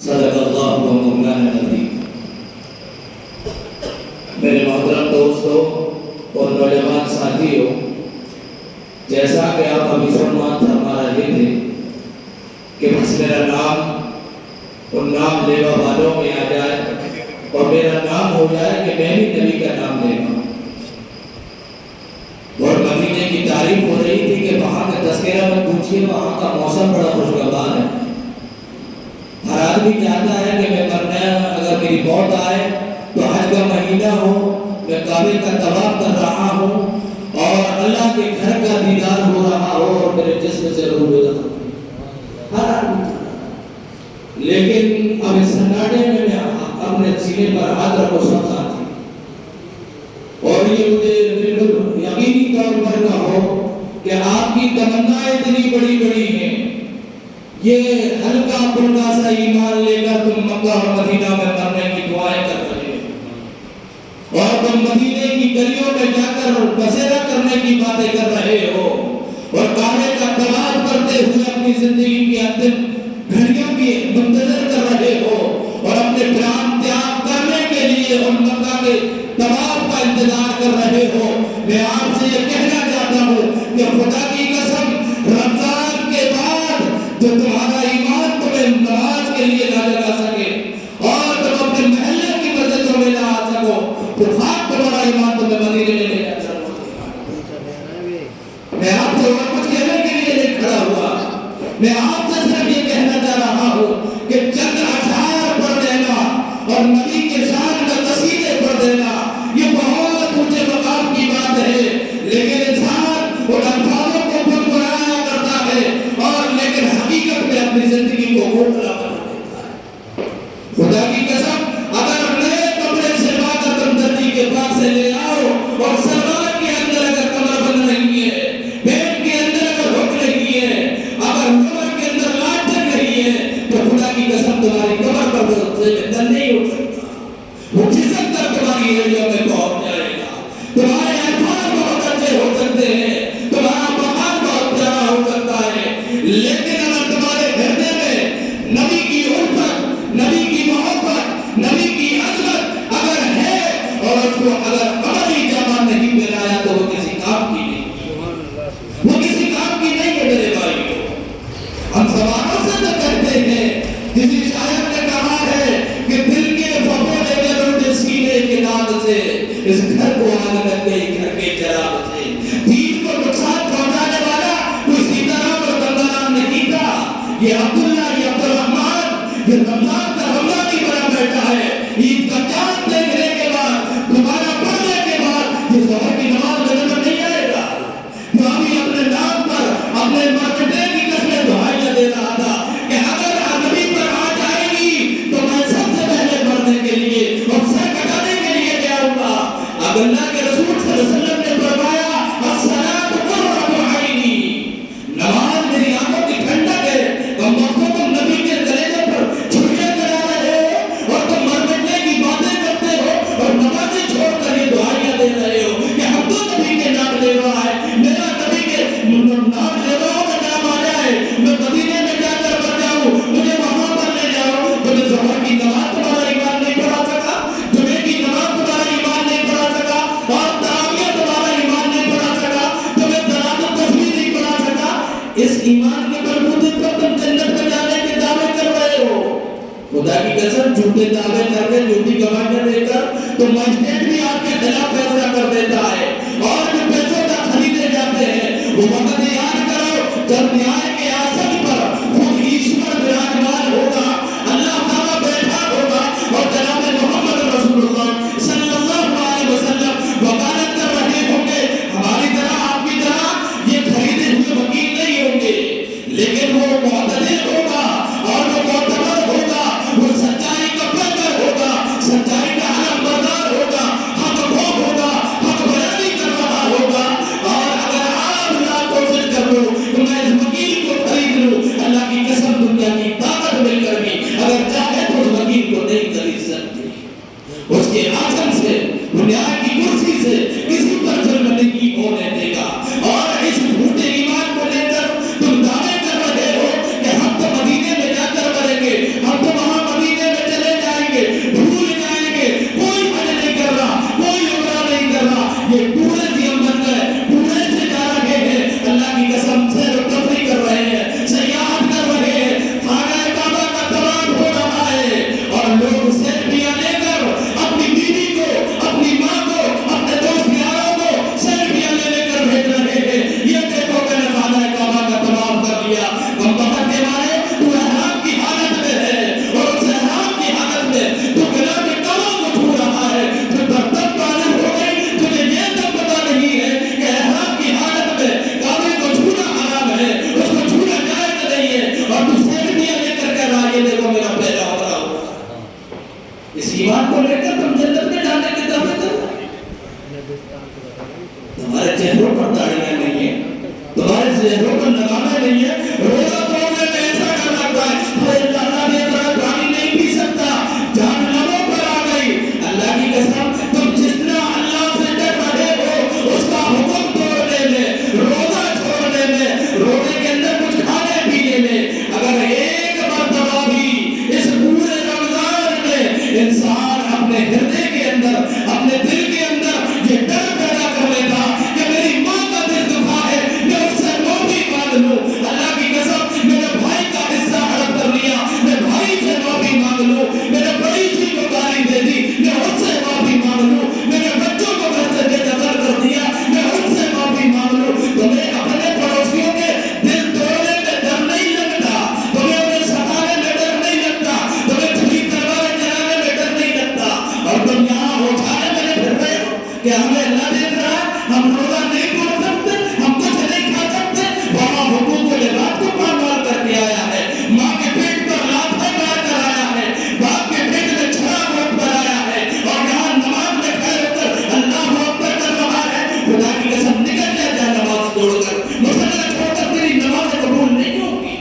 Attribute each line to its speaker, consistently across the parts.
Speaker 1: صدق اللہ و مولانا العظیم۔ میرے محترم دوستوں اور نوجوان ساتھیوں، جیسا کہ آپ ابھی سماعت فرما رہے تھے کہ بس میرا نام ان نام لیوا والوں میں آ جائے اور میرا نام ہو جائے کہ میں بھی نبی کا نام لے گا۔ اور مدینے کی تعریف ہو رہی تھی کہ وہاں کا تذکرہ میں پوچھئے، وہاں کا موسم بڑا خوشگوار ہے۔ ہر آدمی چاہتا ہے کہ میں مرنا اگر میری موت آئے تو حج کا مہینہ ہو، میں کعبے کا طواف کر رہا ہوں اور اللہ کے گھر کا دیدار ہو رہا ہو اور میرے جسم سے روح ہو رہا ہو، ہر آدمی چاہتا ہے۔ لیکن اب اس سناٹے میں اپنے سینے پر ہاتھ رکھو سب ساتھی، اور یہ مجھے بالکل یقینی طور پر کہو کہ آپ کی تمنائیں اتنی بڑی بڑی ہیں، یہ ہلکا پھلکا سا ایمان لے کر تم مکہ اور مدینہ میں مرنے کی دعائیں کر رہے ہو، اور تم مدینے کی گلیوں میں جا کر بسیرا کرنے کی باتیں کر رہے ہو، اور کعبے کا طواف کرتے ہوئے اپنی زندگی کی انتم گھڑیوں کی منتظر کر رہے ہو، اور اپنے پران تیاگ کرنے کے لیے ان مکہ کے طواف کا انتظار کر رہے ہو۔ میں آپ سے یہ کہنا چاہتا ہوں کہ خدا کی قسم، رمضان کے بعد جو تمہارا ایمان تمہیں نماز کے لیے نہ لگا سکے اور تم اپنے محلے کی مسجدوں میں نہ آ سکو، تو خاک تمہارا ایمان تمہیں مدینے میں لے جا سکو۔ میں آپ سے اور کچھ کہنے کے لیے نہیں کھڑا ہوا، میں آپ سے صرف یہ کہنا چاہ رہا ہوں کہ چند اشعار پڑھ دینا اور نبی کے شان کا قصیدے پڑھ دینا یہ بہت اونچے مقام کی بات ہے، لیکن انسان ان الفاظوں کو بنبنایا کرتا ہے اور لیکن حقیقت میں اپنی زندگی کو گھوٹلا بنا دیتا ہے۔ خدا کی قسم، اگر نئے کپڑے سلوا کر تم درجی کے پاس سے لے آؤ اور سلوار کے اندر اگر کمر بند نہیں ہے، پیٹ کے اندر اگر ہک نہیں ہے، اگر کمر کے اندر لاٹھن نہیں ہے، تو خدا کی قسم تمہاری کمر پر سے دن نہیں ہو سکتا، وہ جسم تک تمہاری ایڑیوں میں پہنچ جائے گا۔ تمہارے الفاظ بہت اچھے ہو سکتے ہیں، تمہارا مقام بہت پیارا ہو سکتا ہے، لیکن اگر تمہارے گھرنے میں نبی کی الفت، نبی کی محبت، نبی کی عظمت اگر ہے اور اس کو اگر عملی جامہ نہیں پہنایا تو وہ کسی کام کی نہیں، وہ کسی کام کی نہیں ہے میرے بھائیوں۔ ہم سوالوں سے تو کہتے ہیں، کسی شاعر نے کہا ہے کہ دل کے فپولے کے روٹے سینے کے ناد سے اس گھر کو آگ لگ گئی گھر کے چراغ سے۔ دین کو نقصان پہنچانے والا کوئی سیتارام اور گنگارام نہیں تھا، یہ عبداللہ، یہ عبدالرحمن، یہ رمضان کا رمضانی بنا بیٹھا ہے۔ عید کا چاند دیکھنے کے بعد، دوبارہ پڑھنے کے بعد یہ ظہر کی نماز میں نظر نہیں آئے گا۔ جو ابھی اپنے نام پر اپنے مرکٹے کی قسمیں دعائیاں دے رہا تھا کہ اگر نبی پر آ جائے گی تو میں سب سے پہلے پڑھنے کے لیے اور سر کٹانے کے لیے گیا ہوں گا۔ اب اللہ کے رسول صلی اللہ علیہ وسلم نے فرمایا الصلاۃ قرۃ عینی، نماز میری آنکھوں کی ٹھنڈک ہے۔ تم وقتوں تم نبی کے کلیجے پر چھریاں چلا رہے ہو اور تم مرمٹنے کی باتیں کرتے ہو اور نمازیں چھوڑ کر یہ دعائیاں دے رہے ہو کہ ہم تو نبی کے نام لے رہا ہے، میرا نبی کے نام لے رہا ہوں میں نام آ جائے، میں مدینے میں جا کر مر جاؤں، مجھے وہاں پر لے جاؤ۔ تمہیں ظہر کی نماز تمہارا ایمان نہیں پڑھا سکا، جمعے کی نماز تمہارا ایمان نہیں پڑھا سکا، اور تراویح تمہارا ایمان نہیں پڑھا سکا، تمہیں صلاۃ التسبیح نہیں پڑھا سکا۔ اس ایمان کے بلبوتے پر تم جنت میں جانے کے دعوے کر رہے ہو۔ خدا کی قسم، جھوٹے دعوے کر کے جھوٹی گواہیاں دے کر تو مجلس بھی آپ کے خلاف فیصلہ کر دیتا ہے، اور جو پیسوں کا خریدے جاتے ہیں وہ وقت یاد کرو جب نیائے کے آسن پر خود ایشور وراجمان ہوگا، اللہ تعالیٰ بیٹھا ہوگا اور جناب محمد رسول اللہ صلی اللہ علیہ وسلم وکالت کر رہے ہوں گے۔ ہماری طرح آپ کی طرح یہ خریدے ہوئے وکیل نہیں ہوں گے، لیکن وہ معتدل ہوگا اور وہ معتبر ہوگا، وہ سچائی کا پیکر ہوگا، سچائی کا علم بردار ہوگا، حق خو ہوگا، حق بیانی کر رہا ہوگا۔ اور اگر آپ نہ کوشش کر لو تو میں اس وکیل کو اس ایمان کو لے کر تم جنت میں جانے کے دعوے کر رہے ہیں. تمہارے چہروں پر داڑیاں نہیں ہیں, تمہارے چہروں پر نقابیں نہیں ہیں. روزہ توڑنے میں ایسا کر لگتا ہے اللہ نے اتنا پانی نہیں پی سکتا, جان لبوں پر آ گئی. اللہ کی قسم تم جتنا اللہ سے ڈر رہے ہو اس کا حکم توڑنے میں, روزہ چھوڑنے میں, روزے کے اندر کچھ کھانے پینے میں, اگر ایک مرتبہ بھی اس پورے رمضان میں انسان اپنے ہردے کے اندر, اپنے دل کے اندر یہ ڈر پیدا کر لیتا کہ میری ماں کا دل دکھا ہے, میں اس سے معافی مانگ لوں. اللہ کی قسم میرے بھائی کا حصہ ہڑپ کر لیا, میں بھائی سے معافی مانگ لوں. میرے بڑی جی کو گالی دے دی, میں اس سے معافی مانگ لوں. میرے بچوں کو گھر سے بے دخل کر دیا, میں ان سے معافی مانگ لوں. تمہیں اپنے پڑوسیوں کے دل توڑنے میں ڈر نہیں لگتا, تمہیں انہیں ستانے میں ڈر نہیں لگتا, تمہیں جھوٹی تلواریں چلانے میں ڈر نہیں لگتا, اور تم یہاں اٹھانے میں پھر رہے ہو کہ ہمیں اللہ دیکھ رہا ہے, ہم روزہ نہیں توڑ سکتے, ہم کچھ نہیں کھا سکتے. وہاں حقوق العباد کو پامال کر کے آیا ہے, ماں کے پیٹ پر لاتھیں مار کر آیا ہے, باپ کے پیٹ میں چھڑا ووٹ پر آیا ہے, اور یہاں نماز میں کھڑے ہو کر اللہ اکبر کر رہا ہے. خدا کی قسم نکل جائے نماز توڑ کر, مسئلہ چھوڑ کر تیری نماز قبول نہیں ہوگی.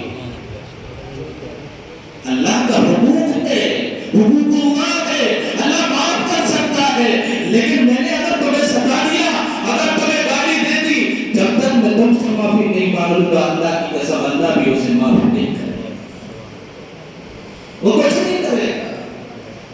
Speaker 1: اللہ کا حقوق ہے, حقوق اللہ ہے, اللہ معاف کر سکتا ہے. لیکن میں نے اگر تمہیں ستا دیا, اگر تمہیں گالی دے دی, جب تک میں تم سے معافی نہیں مانوں گا اللہ کی قسم اللہ بھی اسے معاف نہیں کرے گا, وہ کچھ نہیں کرے گا.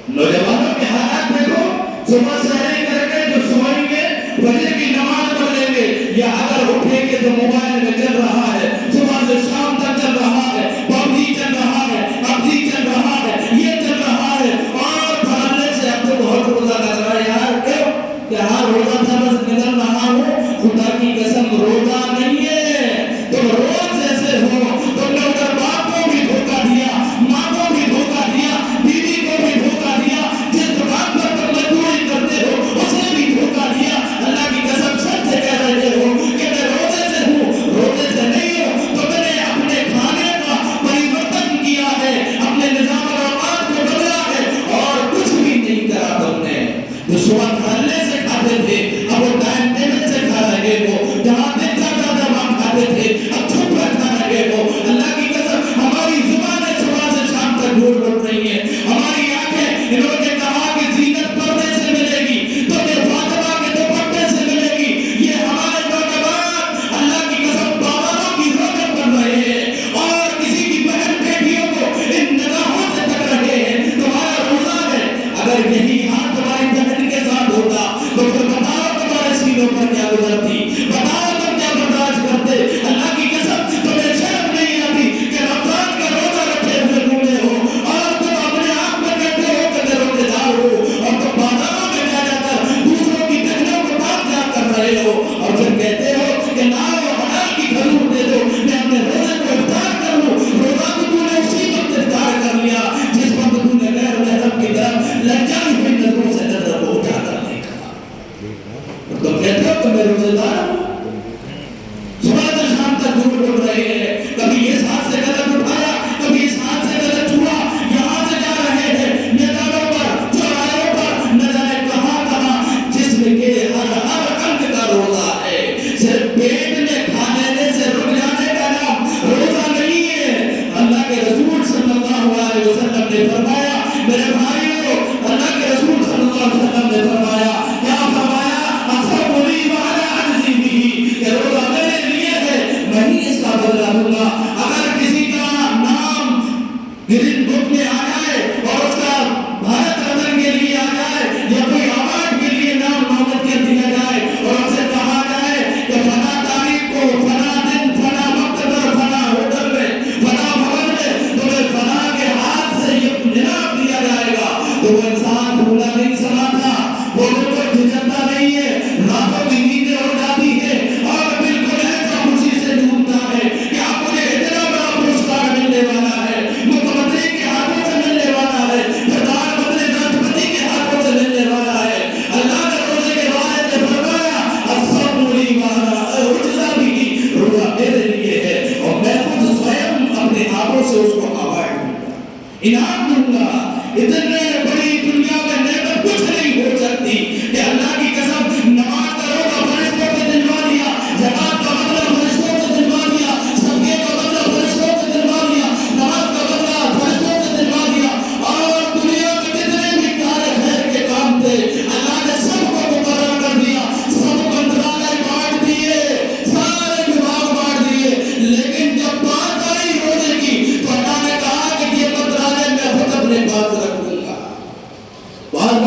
Speaker 1: نوجوانوں کے حالات دیکھو, صبح سحری کر کے جو سوئیں گے فجر کی نماز پڑھ لیں گے, یا اگر اٹھیں گے تو موبائل میں چل رہا ہے, صبح سے شام تک چل رہا ہے, پبجی چل رہا ہے, PUBG چل رہا ہے, یہ چل رہا ہے, اور پڑھنے سے اب تو بہت روزہ لگ رہا ہے. یار کیوں کہ ہاں روزہ تھا بس نکل رہا ہوں. خدا کی قسم روزہ نہیں ہے, تم روز جیسے ہو. تم نے ادھر باپ کو بھی دھوکہ دیا, ماں کو بھی دھوکہ دیا, بیوی کو بھی دھوکہ دیا, جس دکان پر تم مزدوری کرتے ہو اسے بھی دھوکہ دیا. اللہ کی قسم سب سے کہہ رہے ہو کہ میں روزے سے ہوں, روزے سے نہیں ہو. تم نے اپنے کھانے کا پریورتن کیا ہے, اپنے نظام الاوقات کو بدلا ہے, اور کچھ بھی نہیں کرا تم نے. جو صبح کھانے سے کھاتے تھے اب وہ ٹائم ٹیبل سے کھا رہے ہو, جہاں دن جاتا تھا وہاں کھاتے تھے اب چھپ کر کھا رہے ہو. اللہ کی قسم ہماری زبانیں صبح سے شام تک جھوٹ بول رہی ہیں, ہماری آنکھیں, انہوں نے کہا کہ زینت پردے سے ملے گی تو یہ فاطمہ کے دوپٹے سے ملے گی. یہ ہمارے نوجوان اللہ کی قسم بازاروں کی روزے پڑھ رہے ہیں اور کسی کی بہن بیٹیوں کو ان نگاہوں سے تک رہے ہیں. تمہارا روزہ ہے, اگر یہی ہاتھ تمہاری بہن کے ساتھ ہوتا تو پھر بتاؤ تمہارے سینوں پر کیا گزرتی, بتاؤ تم کیا برداشت کرتے. اللہ کی قسم تمہیں شرم نہیں آتی کہ رمضان کا روزہ رکھے ہوئے گھومے ہو, اور تم اپنے آپ میں کہتے ہو کہ میں روزے دار ہو, اور تم بازاروں میں جا جا کر دوسروں کی بہنوں کو بات جا کر رہے ہو, اور پھر کہتے ہو کہ نام و حلال کی کھجور دے دو, میں اپنے روزے کو افطار کر لوں. روزہ تو تو نے اسی وقت افطار کر لیا جس وقت تو نے غیر محرم کی طرف لجائی ہوئی نظروں سے نظر کو اٹھا کر دیکھا. تم کہتے ہو کہ میں روزے دار ہوں, صبح سے شام تک جھوٹ بول رہے ہیں. کبھی اس ہاتھ سے قدم اٹھایا, کبھی اس ہاتھ سے قدم چھوا, یہاں سے جا رہے ہیں میدانوں پر, چوراہوں پر, نہ جانے کہاں کہاں. جسم کے ہر انگ کا روزہ ہے, صرف پیٹ میں کھانے سے رک جانے کا نام روزہ نہیں ہے. اللہ کے رسول صلی اللہ علیہ وسلم نے فرمایا, میرے بھائیوں, اللہ کے رسول صلی اللہ علیہ وسلم نے فرمایا, کیا فرمایا, اصبری وعلی عجزی بھی, کہ روزہ میرے لیے ہے, میں ہی اس کا بدلہ دوں گا. اگر کسی کا نام گرین بک میں آ جائے اور اس کا بھارت رتن کے لیے آ جائے, یا کوئی ایوارڈ کے لیے نام نامزد کر دیا جائے, اور ان سے کہا جائے کہ فلاں تاریخ کو فلاں دن فلاں وقت پر فلاں ہوٹل میں فلاں بھون میں تمہیں فلاں کے ہاتھ سے یہ انعام دیا جائے گا, تو وہ انسان بھولا نہیں سنا تھا, وہ بالکل جھجکتا نہیں ہے, راتوں کی نیندیں اڑ جاتی ہے, اور بالکل ایسا خوشی سے ڈوبتا ہے کہ اب مجھے اتنا بڑا پرسکار ملنے والا ہے, مکھمنتری کے ہاتھوں سے ملنے والا ہے, پردھان منتری راشٹرپتی کے ہاتھوں سے ملنے والا ہے. اللہ کے روزے کے بارے میں فرمایا, الصبر وانا عجزا بھی, روزہ میرے لیے ہے, اور میں خود سوئم اپنے ہاتھوں سے اس کو ایوارڈ دوں گا, انعام دوں گا. اتنے بڑی دنیا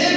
Speaker 1: 1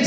Speaker 1: 1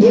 Speaker 1: 2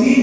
Speaker 1: 3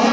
Speaker 1: 8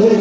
Speaker 1: 2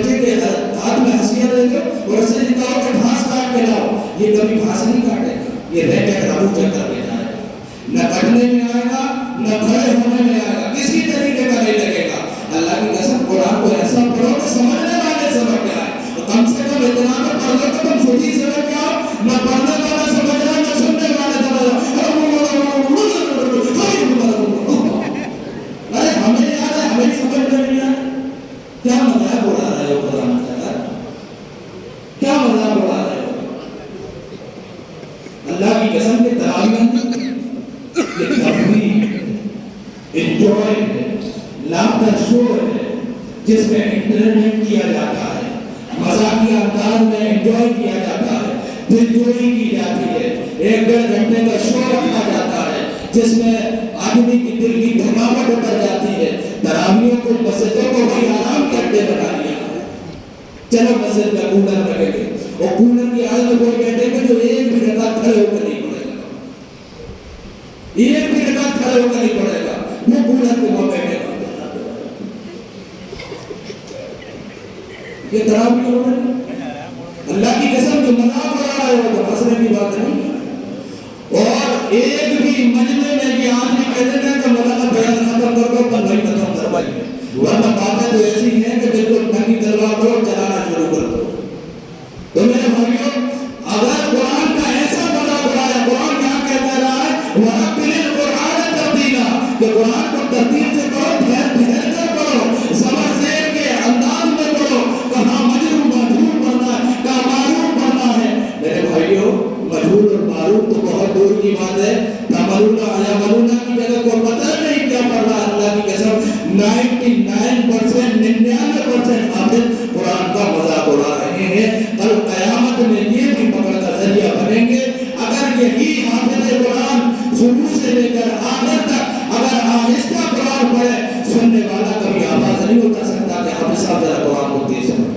Speaker 1: بچے کے ہاتھ میں ہنسیاں دے دو اور اسے کہو کہ گھاس کاٹ کے لاؤ، یہ کبھی گھاس نہیں کاٹے گا، یہ رہ کے رابو چکر میں جائے گا، نہ کٹنے میں آئے گا نہ کھڑے ہونے میں آئے گا، کسی طریقے کا نہیں لگے گا۔ اللہ کی قسم قرآن کو ایسا پڑھو کہ سمجھنے والے سمجھ جائے، تو کم سے کم اتنا تو پڑھ لو کہ تم خود ہی سمجھ جاؤ، نہ پڑھنے والا سمجھ رہا نہ سننے والے سمجھ رہا۔ ارے ہمیں یاد ہے، ہمیں سمجھ میں نہیں آیا، کیا مذاق اڑا رہے ہو قرآن کا؟ کیا مذاق اڑا رہے ہو؟ اللہ کی قسم کے تراویح یہ تفریح انجوائے لافتر شو ہے جس میں انٹرٹین کیا جاتا ہے، مذاقی انداز میں انجوائے کیا جاتا ہے، دلجوئی کی جاتی ہے، ایک ڈیڑھ گھنٹے کا شو رکھا جاتا ہے جس میں آدمی کی دل کی دھماکت اتر جاتی ہے۔ تراویحوں کو مسجدوں کو بھی آرام کرتے بنا لیا، چلو مسجد میں کولر لگے گے، اور کولر کی آڑ میں کوئی بیٹھے گا جو ایک بھی رکعت کھڑے ہو کر نہیں پڑے گا، ایک بھی رکعت کھڑے ہو کر نہیں پڑے گا، وہ کولر کے وہاں بیٹھے گا۔ یہ تراویح ہو رہا ہے، اللہ کی قسم جو مذاق اڑا رہے ہو تو ہنسنے کی بات نہیں۔ اور ایک بھی مجمع میں یہ آدمی کہتے ہیں کہ مولانا بیان ختم کر دو، پر نہیں ختم کروائیے، ورنہ باتیں تو ایسی ہیں کہ بالکل ننگی تلوار کو چلانا شروع کر دو۔ تو میرے بھائیوں، اگر قرآن کا ایسا مذاق اڑایا، قرآن کیا کہتا رہا ہے وَرَتِّلِ الْقُرْآنَ تَرْتِيلًا، کہ قرآن کو ترتیب سے پڑھو، ٹھہر کر پڑھو، زبر زیر کے انداز میں پڑھو، کہاں مجرور مجرور پڑھنا ہے، کہاں معروف پڑھنا ہے۔ میرے بھائیوں، مجرور اور معروف تو بہت دور کی بات ہے، تعملونہ یا ملونہ کی جگہ کو پتہ نہیں کیا پڑھ رہا ہے۔ اللہ کی قسم 99% حافظ قرآن کا مذاق اڑا رہے ہیں، کل قیامت میں یہ بھی پکڑ کا ذریعہ بنیں گے۔ اگر یہی حافظ قرآن شروع سے لے کر آخر تک اگر آہستہ قرآن پڑھے، سننے والا کبھی آواز نہیں اٹھا سکتا کہ حافظ صاحب ذرا قرآن کو تیز پڑھو۔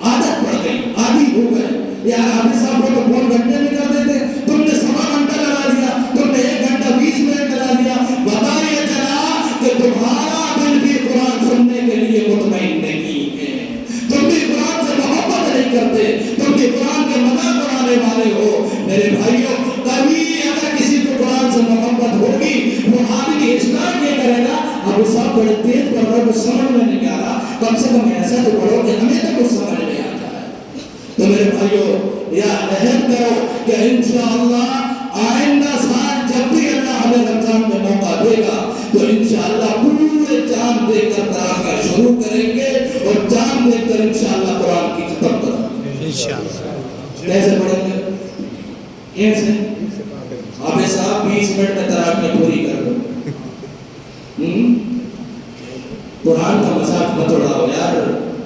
Speaker 1: عادت پڑ گئی، عادی ہو گئے، یار حافظ صاحب کو تو بہت گھنٹے میں کر دیتے، تم نے 1.25 گھنٹہ لگا دیا، تم نے 1 گھنٹہ 20 منٹ لگا دیا، بتا یہ چلا کہ تمہارا دل بھی قرآن سننے کے لیے مطمئن نہیں ہے، تم بھی قرآن سے محبت نہیں کرتے، تم بھی قرآن کے مذاق اڑانے والے ہو۔ میرے بھائیوں، کبھی اگر کسی کو قرآن سے محبت ہوگی، وہ آدمی اصلاح یہ کرے گا، اب وہ صاحب بڑے تیز پڑھ رہا ہے، کچھ سمجھ میں نہیں آ رہا، کم سے کم ایسا تو پڑھو کہ ہمیں تو کچھ سمجھ نہیں آتا ہے۔ تو میرے بھائیوں، یا عہد کرو کہ انشاءاللہ آئندہ سال جب بھی اللہ ہمیں رمضان میں موقع دے گا تو انشاءاللہ پورے چاند دیکھ کر تراویح شروع کریں گے، اور چاند دیکھ کر انشاءاللہ قرآن کی ختم کریں گے انشاءاللہ۔ کیسے پڑھیں گے؟ کیسے؟ حافظ صاحب 20 منٹ میں تراویح پوری کر دو۔ قرآن کا مذاق مت اڑاؤ یار،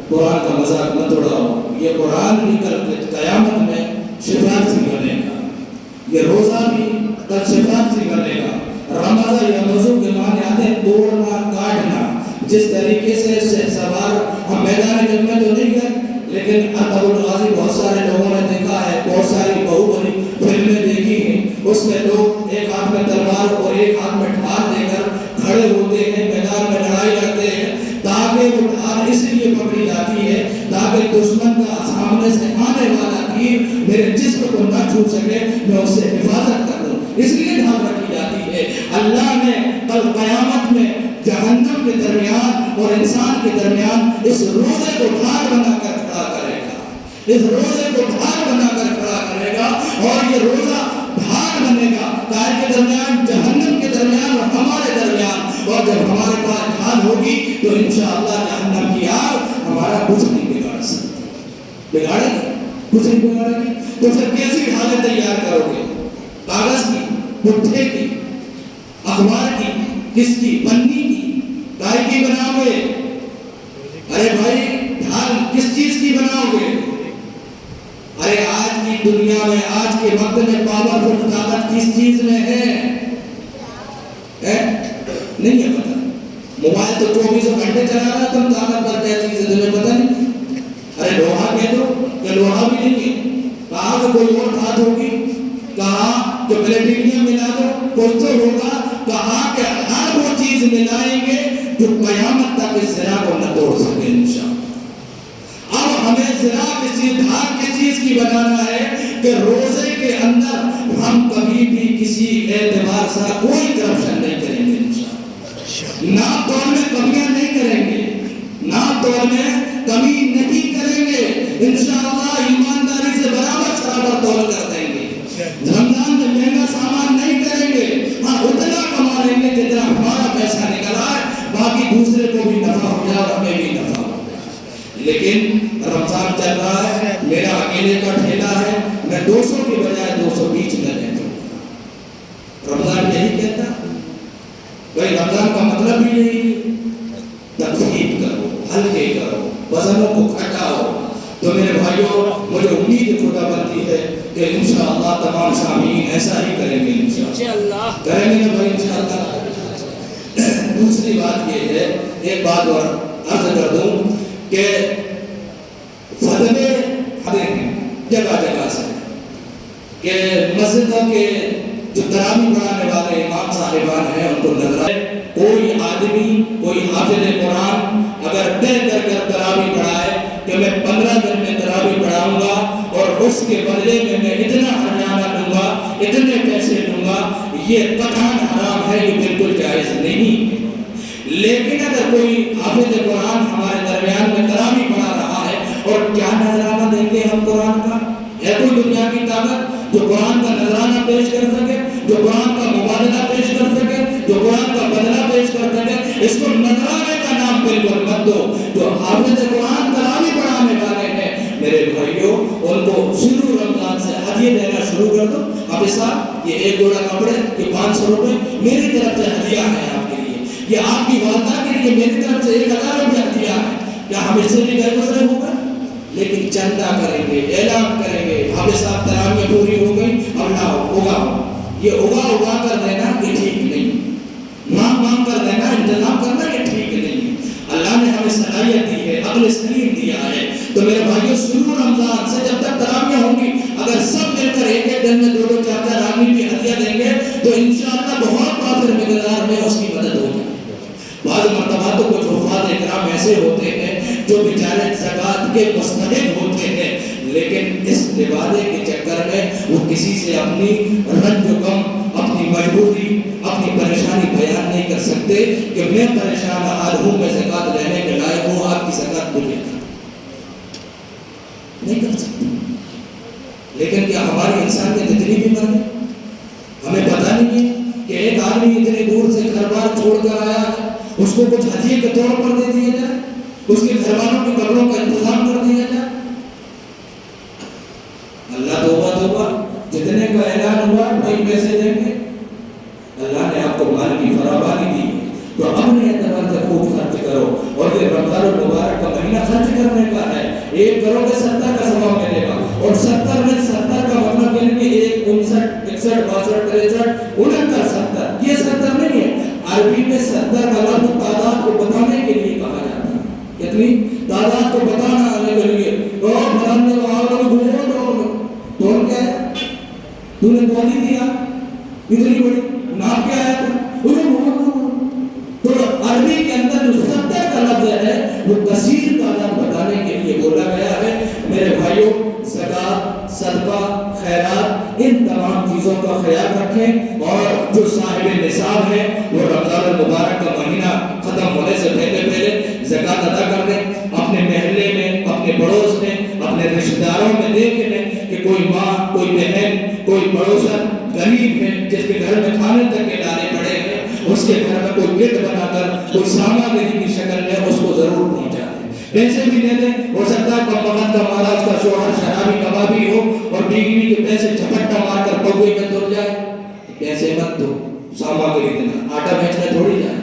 Speaker 1: قرآن کا مذاق مت اڑاؤ۔ یہ قرآن بھی کل قیامت میں شفاعت سے بنے گا، یہ روزہ بھی کل شفاعت سے بنے گا۔ رمضان یا موضوع کے معنی آتے ہیں توڑنا کاٹنا، جس طریقے سے سوار ہم میدان جنگ میں تو نہیں گئے، لیکن ارطغرل الغازی بہت سارے لوگوں نے دیکھا ہے، بہت ساری باہوبلی فلمیں دیکھی ہیں، اس میں لوگ ایک ہاتھ میں تلوار اور ایک ہاتھ میں ڈھال لے کر کھڑے ہوتے ہیں، میدان میں لڑائی لڑتے ہیں، تاکہ وہ ڈھال اس لیے پکڑی جاتی ہے تاکہ دشمن کا سامنے سے آنے والا تیر میرے جسم کو نہ چھو سکے، میں اس سے حفاظت کر دوں، اس لیے ڈھال رکھی جاتی ہے۔ اللہ نے کل قیامت میں جہنم کے درمیان اور انسان کے درمیان اس روزے کو ڈھال بنا کر کھڑا کرے گا، اس روزے کو ڈھال بنا کر کھڑا کرے گا، اور یہ روزہ ڈھال بنے گا کائر کے درمیان، جہنم کے درمیان اور ہمارے درمیان۔ اور جب ہمارے پاس ڈھال ہوگی تو انشاءاللہ جہنم کی آگ ہمارا کچھ نہیں بگاڑ سکتی، بگاڑے گی کچھ نہیں بگاڑے گی۔ تو پھر کیسی ڈھالیں تیار کرو گے؟ کاغذ کی، پٹھے کی، اخبار کی، کس کی؟ پنی کی، کائی کی بناؤ گے؟ ارے بھائی ڈھال کس چیز کی بناؤ گے؟ ارے آج کی دنیا میں، آج کے وقت میں پاورفل طاقت کس چیز میں ہے؟ نہیں ہے پتا۔ موبائل تو 24 گھنٹے چلا رہا، تم طاقت پر کیا چیز ہے تمہیں پتا نہیں؟ ارے لوہا کہہ دو کہ لوہا بھی نہیں ہے، کہاں کہ کوئی اور دھات ہوگی، کہاں کہ پلیٹینیم ملا دو کوئی تو ہوگا، کہاں کہ ہر وہ چیز ملائیں گے جو قیامت تک اس زرا کو نہ توڑ سکے انشاءاللہ۔ پالیسی بنانا ہے کہ روزے کے اندر ہم کبھی بھی کسی اعتبار سے کوئی کرپشن نہیں کریں گے انشاءاللہ. ناپ توڑ میں کمیاں نہیں کریں گے, ناپ توڑ میں کمی نہیں کریں گے انشاءاللہ. ایمانداری سے برابر برابر تول کر دیں گے. رمضان میں مہنگا سامان نہیں کریں گے, ہاں اتنا کما لیں گے جتنا ہمارا پیسہ نکلا ہے, باقی دوسرے کو بھی نفع ہو جائے اور ہمیں بھی نفع ہو جائے. لیکن رمضان چل رہا ہے, میرا اکیلے کا ٹھیلا ہے, میں 200 کی بجائے 220 میں لیتا ہوں. رمضان یہی کہتا بھائی رمضان کا مطلب بھی یہی تخفیف کرو, ہلکے کرو, وزنوں کو گھٹاؤ. تو میرے بھائیوں مجھے امید خدا بنتی ہے کہ انشاءاللہ تمام سامعین ایسا ہی کریں گے انشاءاللہ. کریں گے نا بھائی انشاءاللہ. دوسری بات یہ ہے, ایک بات اور عرض کر دوں کہ فتوے آتے ہیں جگہ جگہ سے کہ مسجدوں کے جو تراویح پڑھانے والے امام صاحبان ہیں ان کو نظر آئے کوئی آدمی, کوئی حافظ قرآن اگر طے کر کر تراویح پڑھائے کہ میں 15 دن میں تراویح پڑھاؤں گا اور اس کے بدلے میں اتنا ہرجانہ دوں گا, اتنے پیسے دوں گا, یہ قطعاً حرام ہے, یہ بالکل جائز نہیں. لیکن اگر کوئی حافظ قرآن ہمارے درمیان میں تراویح پڑھا رہا ہے اور کیا نذرانہ دیں گے ہم قرآن کا, ہے کوئی دنیا کی طاقت جو قرآن کا نذرانہ پیش کر سکے, جو قرآن کا مبادلہ پیش کر سکے, جو قرآن کا بدلہ پیش کر سکے؟ اس کو نذرانے کا نام بالکل مت دو. جو حافظ قرآن تراویح پڑھانے والے ہیں میرے بھائیوں, ان کو شروع رمضان سے ہدیہ دینا شروع کر دو. اب صاحب یہ ایک جوڑا کپڑے, یہ 500 روپے میری طرف سے ہدیہ ہے آپ کے لیے, یہ آپ کی والدہ کے لیے میری طرف سے 1000 روپے ہدیہ ہے. کیا ہم اس سے بھی گئے گزرے ہو گئے؟ لیکن چندہ کریں گے, اعلان کریں گے, حافظ صاحب تراویح پوری ہو گئی, اب لاؤ اگا. یہ اگا کر دینا یہ ٹھیک نہیں, مانگ کر دینا, انتظام کرنا یہ ٹھیک نہیں. اللہ نے ہمیں صلاحیت دی ہے, عقل سلیم دیا ہے. تو میرے بھائیوں شروع رمضان سے جب تک تراویح ہوں گی, اگر سب مل کر ایک ایک دن میں 2 4 آدمی بھی ہدیہ دیں گے تو انشاءاللہ بہت کافر مقدار میں اس کی مدد ہو جائے. بعض مرتبہ تو کچھ حفاظ اکرام ایسے ہوتے ہیں جو بیچارے زکوٰۃ کے مستحق ہوتے ہیں, لیکن اس لبادے کے چکر میں وہ کسی سے اپنی رنج و غم, اپنی مجبوری, اپنی پریشانی بیان نہیں کر سکتے کہ میں پریشان حال ہوں, میں زکوٰۃ لینے کے لائق ہوں, آپ کی زکوٰۃ مجھے نہیں کر سکتے. لیکن کیا ہماری انسانیت اتنی بھی مر گئی؟ ہمیں پتہ نہیں ہے کہ ایک آدمی اتنی دور سے گھر بار چھوڑ کر آیا ہے, اس کو کچھ ہدیے کے طور پر دے دیا جائے, اس کے گھر والوں کے کپڑوں کا انتظام کر دیا جائے. اللہ توبہ توبہ, جتنے کا اعلان ہوا وہی پیسے دیں گے. اللہ نے آپ کو مال کی فراوانی دی تو اپنے اعتبار سے خوب خرچ کرو. اور یہ رمضان المبارک کا مہینہ خرچ کرنے کا ہے. 1 کرو گے 70 کا ثواب ملے گا, اور 70 میں 70 کا مطلب یہ نہیں کہ 59 61 62 63 69 70, یہ 70 نہیں ہے. عربی میں 70 کا لفظ تعداد کو بتانے کے لیے کہا جاتا ہے. کتنی تعداد کو بتانا آنے کے لیے, اور بتانے والا تو کیا ہے, تو نے بولی دیا اتنی بڑی نام کیا ہے, تو عربی کے اندر جو 70 کا لفظ ہے وہ کثیر تعداد بتانے کے لیے بولا گیا ہے. میرے بھائیوں زکوٰۃ, صدقہ, خیرات, ان تمام چیزوں کا خیال رکھیں, اور جو صاحب نصاب ہے وہ رمضان المبارک کا مہینہ ختم ہونے سے پہلے زکوٰۃ ادا کر دیں. اپنے محلے میں, اپنے پڑوس میں, اپنے رشتہ داروں میں دیکھ لیں کہ کوئی ماں, کوئی بہن, کوئی پڑوسن غریب ہے جس کے گھر میں کھانے تک کے ڈالے پڑے ہیں, اس کے گھر میں کوئی کٹ بنا کر کوئی ساماگری کی شکل میں اس کو ضرور پہنچا دیں. پیسے بھی دے دیں. ہو سکتا ہے کمبخت کا مہاراج کا شوہر شرابی کبابی ہو اور بیوی کے پیسے جھپٹا مار کر پگوئی میں دھل جائے. پیسے مت دو, ساماگری دینا. آٹا بیچنے تھوڑی جائے,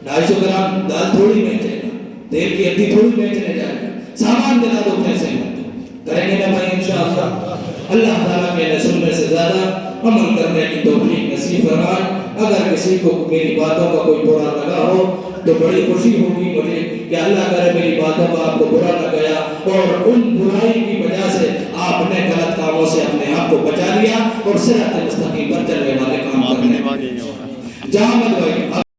Speaker 1: 250 گرام دال تھوڑی بیچے گا, تیل کی ہڈی تھوڑی بیچنے جائے گا. سامان دلا دو, پیسے مت دو. کریں گے نا بھائی انشاءاللہ. اللہ تعالیٰ کے سننے سے زیادہ عمل کرنے کی توفیق نصیب فرمائے. اگر کسی کو میری باتوں کا کوئی برا لگا ہو تو بڑی خوشی ہوگی مجھے کہ اللہ کرے میری باتوں کا آپ کو برا نہ گیا, اور ان برائی کی وجہ سے آپ نے غلط کاموں سے اپنے آپ کو بچا لیا اور صراط مستقیم پر چلنے والے کام کرنے. جہاں مت